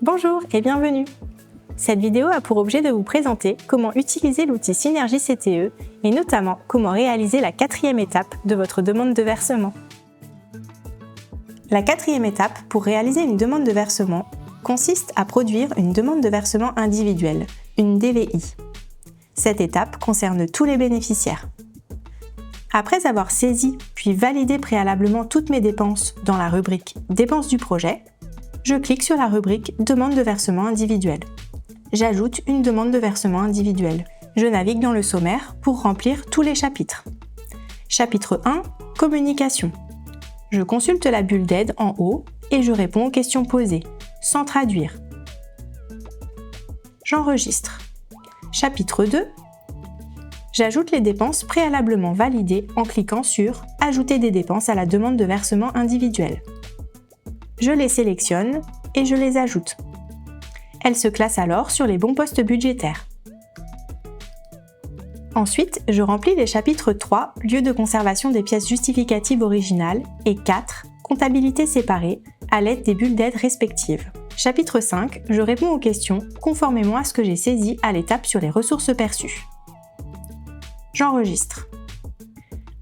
Bonjour et bienvenue. Cette vidéo a pour objet de vous présenter comment utiliser l'outil Synergie CTE et notamment comment réaliser la quatrième étape de votre demande de versement. La quatrième étape pour réaliser une demande de versement consiste à produire une demande de versement individuelle, une DVI. Cette étape concerne tous les bénéficiaires. Après avoir saisi puis validé préalablement toutes mes dépenses dans la rubrique « Dépenses du projet », je clique sur la rubrique « Demande de versement individuel ». J'ajoute une demande de versement individuel. Je navigue dans le sommaire pour remplir tous les chapitres. Chapitre 1 – Communication. Je consulte la bulle d'aide en haut et je réponds aux questions posées, sans traduire. J'enregistre. Chapitre 2 – J'ajoute les dépenses préalablement validées en cliquant sur « Ajouter des dépenses à la demande de versement individuel ». Je les sélectionne et je les ajoute. Elles se classent alors sur les bons postes budgétaires. Ensuite, je remplis les chapitres 3, lieu de conservation des pièces justificatives originales, et 4, comptabilité séparée, à l'aide des bulles d'aide respectives. Chapitre 5, je réponds aux questions conformément à ce que j'ai saisi à l'étape sur les ressources perçues. J'enregistre.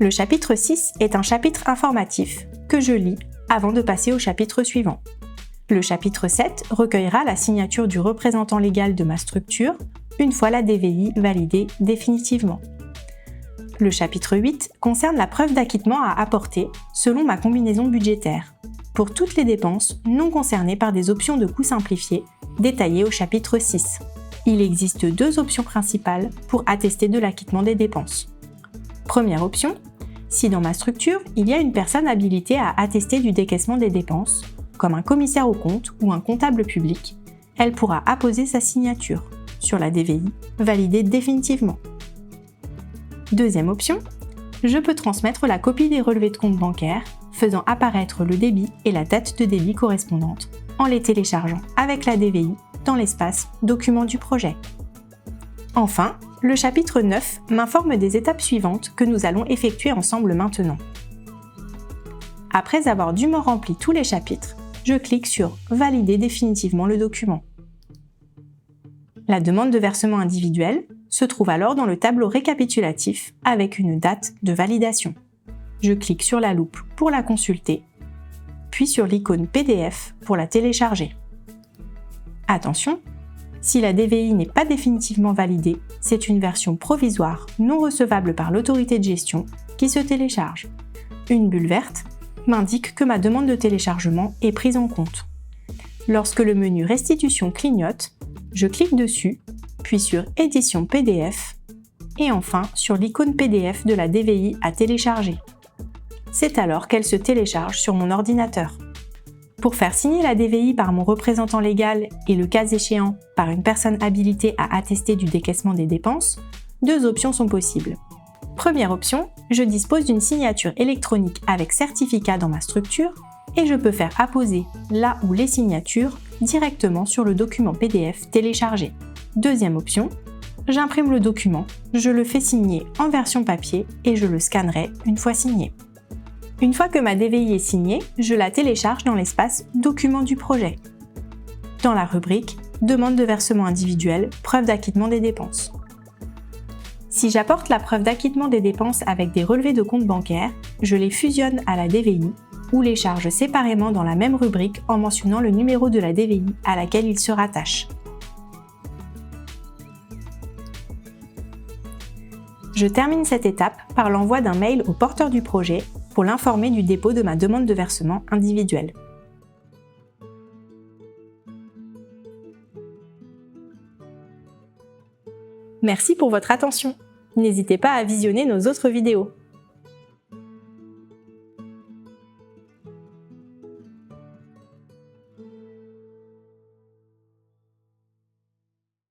Le chapitre 6 est un chapitre informatif que je lis avant de passer au chapitre suivant. Le chapitre 7 recueillera la signature du représentant légal de ma structure une fois la DVI validée définitivement. Le chapitre 8 concerne la preuve d'acquittement à apporter selon ma combinaison budgétaire, pour toutes les dépenses non concernées par des options de coûts simplifiés détaillées au chapitre 6. Il existe deux options principales pour attester de l'acquittement des dépenses. Première option, si dans ma structure, il y a une personne habilitée à attester du décaissement des dépenses, comme un commissaire aux comptes ou un comptable public, elle pourra apposer sa signature sur la DVI validée définitivement. Deuxième option, je peux transmettre la copie des relevés de compte bancaire, faisant apparaître le débit et la date de débit correspondante, en les téléchargeant avec la DVI dans l'espace « Documents du projet ». Enfin, le chapitre 9 m'informe des étapes suivantes que nous allons effectuer ensemble maintenant. Après avoir dûment rempli tous les chapitres, je clique sur « Valider définitivement le document ». La demande de versement individuel se trouve alors dans le tableau récapitulatif avec une date de validation. Je clique sur la loupe pour la consulter, puis sur l'icône PDF pour la télécharger. Attention, si la DVI n'est pas définitivement validée, c'est une version provisoire non recevable par l'autorité de gestion qui se télécharge. Une bulle verte m'indique que ma demande de téléchargement est prise en compte. Lorsque le menu Restitution clignote, je clique dessus, puis sur Édition PDF et enfin sur l'icône PDF de la DVI à télécharger. C'est alors qu'elle se télécharge sur mon ordinateur. Pour faire signer la DVI par mon représentant légal et le cas échéant par une personne habilitée à attester du décaissement des dépenses, deux options sont possibles. Première option, je dispose d'une signature électronique avec certificat dans ma structure et je peux faire apposer la ou les signatures directement sur le document PDF téléchargé. Deuxième option, j'imprime le document, je le fais signer en version papier et je le scannerai une fois signé. Une fois que ma DVI est signée, je la télécharge dans l'espace « Documents du projet » dans la rubrique « Demande de versement individuel, preuve d'acquittement des dépenses ». Si j'apporte la preuve d'acquittement des dépenses avec des relevés de compte bancaire, je les fusionne à la DVI ou les charge séparément dans la même rubrique en mentionnant le numéro de la DVI à laquelle ils se rattachent. Je termine cette étape par l'envoi d'un mail au porteur du projet pour l'informer du dépôt de ma demande de versement individuel. Merci pour votre attention. N'hésitez pas à visionner nos autres vidéos.